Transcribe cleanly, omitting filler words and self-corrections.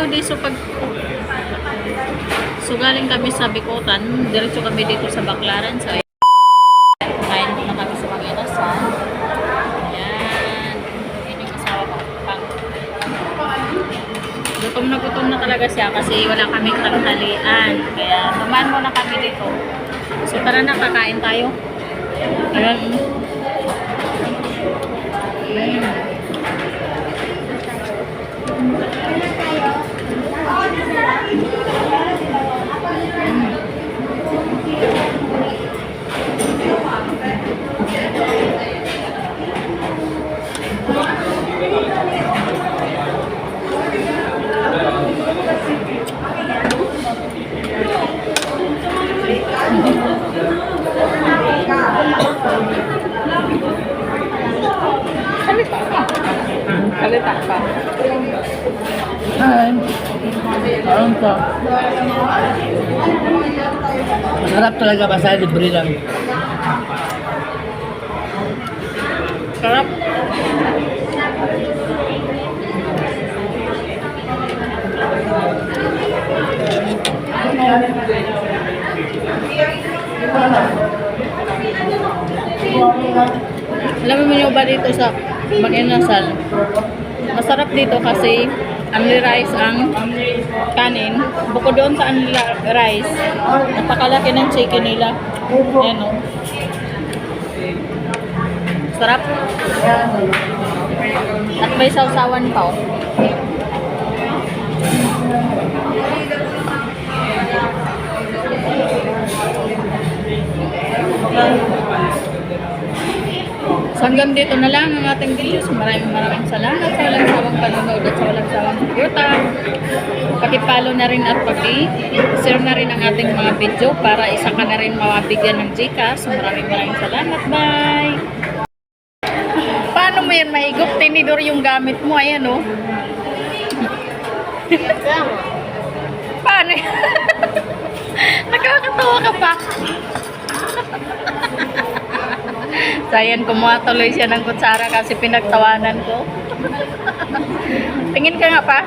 Saudi. So galing kami sa Bikutan, diretso kami dito sa Baclaran. So kain muna kami sa Panginosan. Ayan. Yan yung asawa ko. Gutom na talaga siya kasi wala kaming tanghalian. Kaya dumaan muna kami dito. So tara na, kakain tayo. Ayan. Kalita pa. Ay, parang to. Masarap talaga basta libre lang. Sarap. Alam mo nyo ba dito sa Mag-inasal? Masarap dito kasi only rice ang kanin. Bukod doon sa only rice, napakalaki ng chicken nila. Ayan o. Sarap. At may sausawan pa o. So hanggang dito na lang ang ating videos. Maraming salamat sa walang sawang panonood at sa walang sawang suporta. Paki-follow na rin at paki-share na rin ang ating mga video para isa ka na rin mawabigyan ng Gcash. So maraming salamat. Bye! Paano mo yan mahigop? Tinidor yung gamit mo. Ayan o. Paano yan? Nakakatawa ka pa. So, ayan, kumuha tuloy siya ng kutsara kasi pinagtawanan ko. Tingin ka nga pa.